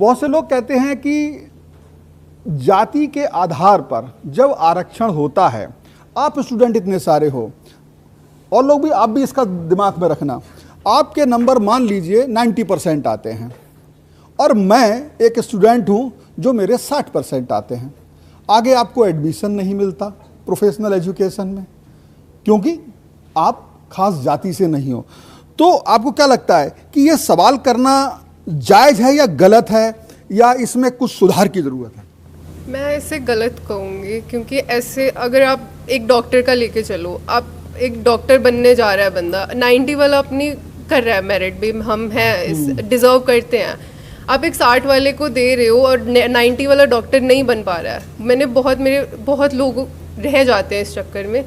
बहुत से लोग कहते हैं कि जाति के आधार पर जब आरक्षण होता है, आप स्टूडेंट इतने सारे हो और लोग भी, आप भी इसका दिमाग में रखना, आपके नंबर मान लीजिए 90% आते हैं और मैं एक स्टूडेंट हूं जो मेरे 60% आते हैं, आगे आपको एडमिशन नहीं मिलता प्रोफेशनल एजुकेशन में क्योंकि आप खास जाति से नहीं हो। तो आपको क्या लगता है कि ये सवाल करना जायज़ है या गलत है, या इसमें कुछ सुधार की ज़रूरत है? मैं इसे गलत कहूँगी, क्योंकि ऐसे अगर आप एक डॉक्टर का लेके चलो, आप एक डॉक्टर बनने जा रहा है बंदा, 90 वाला अपनी कर रहा है, मेरिट भी हम हैं, डिज़र्व करते हैं, आप एक 60 वाले को दे रहे हो और 90 वाला डॉक्टर नहीं बन पा रहा है। मेरे बहुत लोग रह जाते हैं इस चक्कर में।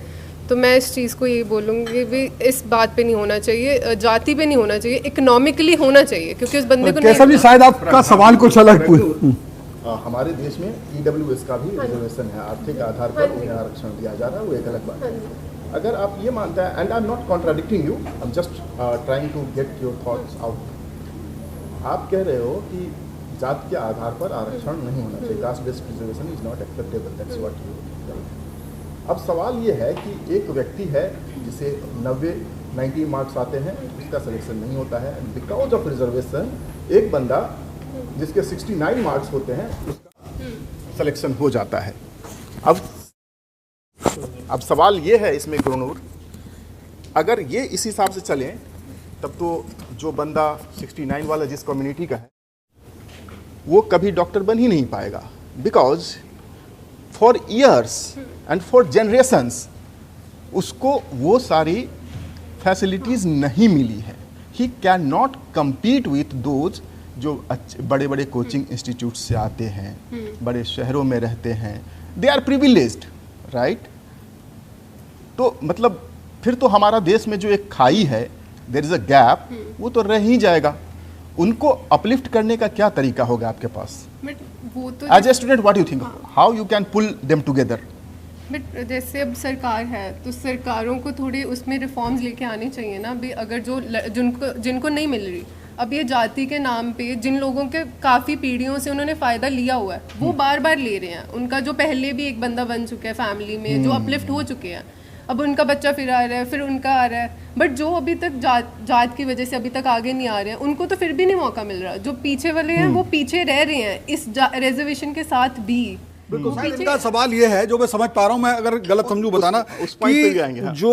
तो मैं इस चीज़ को यही बोलूँगी भी, इस बात पे नहीं होना चाहिए, जाति पे नहीं होना चाहिए, इकोनॉमिकली होना चाहिए, क्योंकि उस बंदे को कैसा भी शायद आपका सवाल कुछ अलग हमारे देश में EWS का भी रिजर्वेशन है, आर्थिक आधार पर उन्हें आरक्षण दिया जा रहा है, वो एक अलग बात है। अगर आप ये मानते हैं, and I am not contradicting you, I am just trying to get your thoughts out. आप कह रहे हो कि जात के आधार पर आरक्षण नहीं होना चाहिए, caste based reservation is not acceptable, that's what you. अब सवाल ये है कि एक व्यक्ति है जिसे 90 मार्क्स आते हैं, उसका सिलेक्शन नहीं होता है, बिकॉज ऑफ रिजर्वेशन एक बंदा जिसके 69 मार्क्स होते हैं उसका सिलेक्शन हो जाता है। अब सवाल ये है इसमें गुरुनूर, अगर ये इस हिसाब से चलें तब तो जो बंदा 69 वाला जिस कम्युनिटी का है वो कभी डॉक्टर बन ही नहीं पाएगा, because for years and for generations उसको वो सारी फैसिलिटीज़ नहीं मिली है। He can not compete with those जो बड़े बड़े कोचिंग इंस्टीट्यूट से आते हैं, बड़े शहरों में रहते हैं, दे आर प्रिविलेज्ड, राइट। तो मतलब फिर तो हमारा देश में जो एक खाई है, देयर इज अ गैप, वो तो रह ही जाएगा। उनको अपलिफ्ट करने का क्या तरीका होगा आपके पास? वो तो as a student what you think, how you can pull them together? But जैसे अब सरकार है तो सरकारों को थोड़ी उसमें रिफॉर्म्स लेके आनी चाहिए ना भी। अगर जिनको नहीं मिल रही, अब ये जाति के नाम पे जिन लोगों के काफ़ी पीढ़ियों से उन्होंने फ़ायदा लिया हुआ है वो बार बार ले रहे हैं। उनका जो पहले भी एक बंदा बन चुका है फैमिली में, जो अपलिफ्ट हो चुके हैं, अब उनका बच्चा फिर आ रहा है, फिर उनका आ रहा है। बट जो अभी तक जात की वजह से अभी तक आगे नहीं आ रहे हैं, उनको तो फिर भी नहीं मौका मिल रहा। जो पीछे वाले हैं वो पीछे रह रहे हैं इस रिजर्वेशन के साथ भी। बिल्कुल। इनका सवाल ये है, जो मैं समझ पा रहा हूँ, मैं अगर गलत समझूँ बताना, उस पॉइंट पे भी आएंगे, हाँ। जो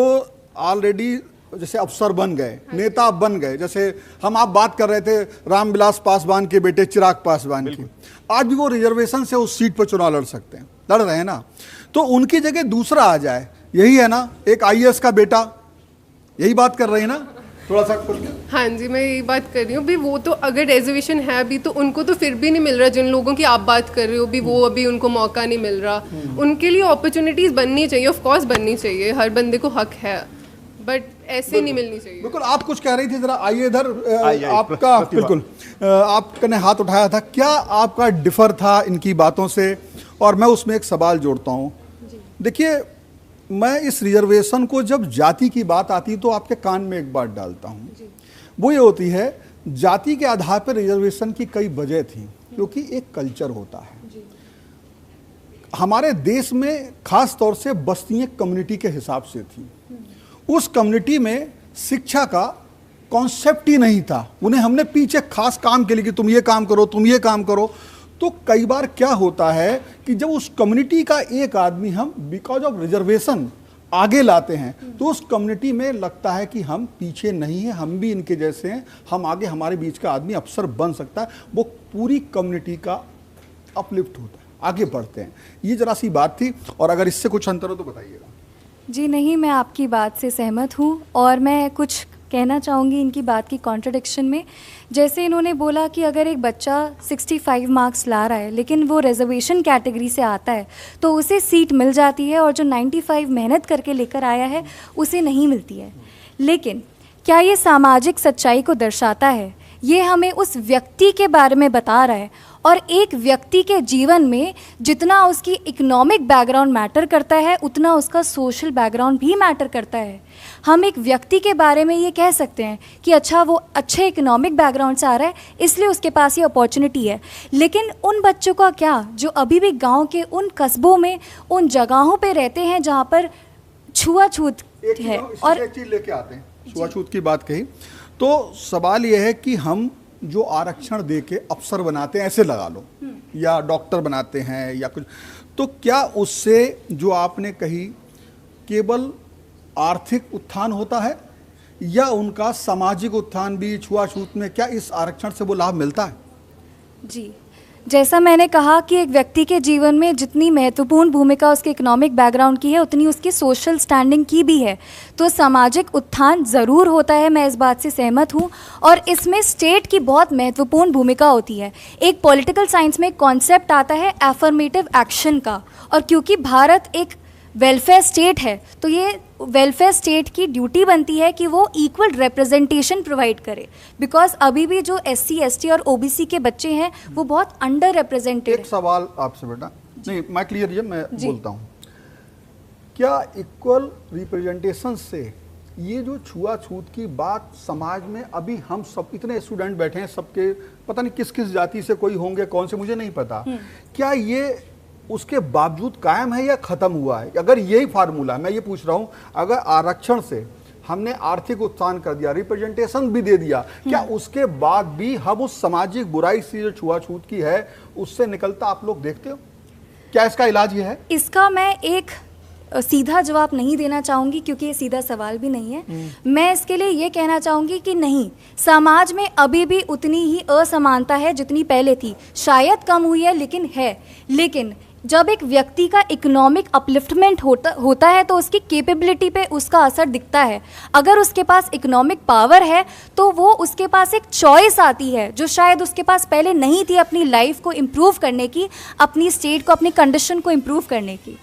ऑलरेडी जैसे अफसर बन गए, नेता बन गए, जैसे आप बात कर रहे थे रामविलास पासवान के बेटे चिराग पासवान की, आज भी वो रिजर्वेशन से उस सीट पर चुनाव लड़ सकते हैं, लड़ रहे हैं ना। तो उनकी जगह दूसरा आ जाए, यही है ना, एक IAS का बेटा, यही बात कर रहे हैं ना, थोड़ा सा कुछ। हाँ जी, मैं यही बात कर रही हूँ भी। वो तो अगर रिजर्वेशन है अभी तो उनको तो फिर भी नहीं मिल रहा। जिन लोगों की आप बात कर रहे हो भी, वो अभी उनको मौका नहीं मिल रहा। उनके लिए अपॉर्चुनिटीज़ बननी चाहिए, ऑफ कोर्स बननी चाहिए, हर बंदे को हक है, बट ऐसे नहीं मिलनी चाहिए। बिल्कुल। आप कुछ कह रही थी, जरा आइए इधर। आपका बिल्कुल, आपने हाथ उठाया था, क्या आपका डिफर था इनकी बातों से? और मैं उसमें एक सवाल जोड़ता हूँ। देखिए, मैं इस रिजर्वेशन को जब जाति की बात आती तो आपके कान में एक बात डालता हूँ, वो ये होती है, जाति के आधार पर रिजर्वेशन की कई वजह थी, क्योंकि एक कल्चर होता है हमारे देश में, खास तौर से बस्तियाँ कम्युनिटी के हिसाब से थी। उस कम्युनिटी में शिक्षा का कॉन्सेप्ट ही नहीं था। उन्हें हमने पीछे खास काम के लिए कि तुम ये काम करो, तुम ये काम करो। तो कई बार क्या होता है कि जब उस कम्युनिटी का एक आदमी हम बिकॉज ऑफ रिजर्वेशन आगे लाते हैं, तो उस कम्युनिटी में लगता है कि हम पीछे नहीं हैं, हम भी इनके जैसे हैं, हम आगे, हमारे बीच का आदमी अफसर बन सकता है। वो पूरी कम्युनिटी का अपलिफ्ट होता है, आगे बढ़ते हैं। ये जरा सी बात थी, और अगर इससे कुछ अंतर हो तो बताइएगा। जी नहीं, मैं आपकी बात से सहमत हूँ, और मैं कुछ कहना चाहूँगी इनकी बात की कॉन्ट्रडिक्शन में। जैसे इन्होंने बोला कि अगर एक बच्चा 65 मार्क्स ला रहा है लेकिन वो रिजर्वेशन कैटेगरी से आता है तो उसे सीट मिल जाती है, और जो 95 मेहनत करके लेकर आया है उसे नहीं मिलती है। लेकिन क्या ये सामाजिक सच्चाई को दर्शाता है? ये हमें उस व्यक्ति के बारे में बता रहा है। और एक व्यक्ति के जीवन में जितना उसकी इकोनॉमिक बैकग्राउंड मैटर करता है, उतना उसका सोशल बैकग्राउंड भी मैटर करता है। हम एक व्यक्ति के बारे में ये कह सकते हैं कि अच्छा वो अच्छे इकोनॉमिक बैकग्राउंड से आ रहा है इसलिए उसके पास ये अपॉर्चुनिटी है, लेकिन उन बच्चों का क्या जो अभी भी गांव के उन कस्बों में, उन जगहों पे रहते हैं जहाँ पर छुआछूत है। और एक चीज लेके आते हैं, छुआछूत की बात कही तो सवाल यह है कि हम जो आरक्षण दे के अफसर बनाते हैं, ऐसे लगा लो, या डॉक्टर बनाते हैं या कुछ, तो क्या उससे जो आपने कही केवल आर्थिक उत्थान होता है या उनका सामाजिक उत्थान भी छुआछूत में, क्या इस आरक्षण से वो लाभ मिलता है? जी, जैसा मैंने कहा कि एक व्यक्ति के जीवन में जितनी महत्वपूर्ण भूमिका उसके इकोनॉमिक बैकग्राउंड की है, उतनी उसकी सोशल स्टैंडिंग की भी है। तो सामाजिक उत्थान ज़रूर होता है, मैं इस बात से सहमत हूँ, और इसमें स्टेट की बहुत महत्वपूर्ण भूमिका होती है। एक पॉलिटिकल साइंस में एक कॉन्सेप्ट आता है एफर्मेटिव एक्शन का, और क्योंकि भारत एक वेलफेयर स्टेट है तो ये वेलफेयर स्टेट की ड्यूटी बनती है कि वो इक्वल रिप्रेजेंटेशन प्रोवाइड करे, बिकॉज अभी भी जो SC ST और OBC के बच्चे हैं वो बहुत अंडर रिप्रेजेंटेड। एक सवाल आपसे बेटा, नहीं मैं क्लियर है, मैं बोलता हूँ, क्या इक्वल रिप्रेजेंटेशन से ये जो छुआछूत की बात समाज में, अभी हम सब इतने स्टूडेंट बैठे हैं, सबके पता नहीं किस किस जाति से कोई होंगे, कौन से मुझे नहीं पता, क्या ये उसके बावजूद कायम है या खत्म हुआ है? अगर यही फार्मूला, मैं ये पूछ रहा हूं, अगर आरक्षण से हमने आर्थिक उत्थान कर दिया, रिप्रेजेंटेशन भी दे दिया, क्या उसके बाद भी हम उस सामाजिक बुराई से जो छुआछूत की है उससे निकलता आप लोग देखते हो? क्या इसका इलाज ये है? इसका मैं एक सीधा जवाब नहीं देना चाहूँगी क्योंकि ये सीधा सवाल भी नहीं है। मैं इसके लिए ये कहना चाहूँगी कि नहीं, समाज में अभी भी उतनी ही असमानता है जितनी पहले थी, शायद कम हुई है लेकिन है। लेकिन जब एक व्यक्ति का इकोनॉमिक अपलिफ्टमेंट होता है तो उसकी कैपेबिलिटी पे उसका असर दिखता है। अगर उसके पास इकोनॉमिक पावर है तो वो उसके पास एक चॉइस आती है जो शायद उसके पास पहले नहीं थी, अपनी लाइफ को इम्प्रूव करने की, अपनी स्टेट को, अपनी कंडीशन को इम्प्रूव करने की।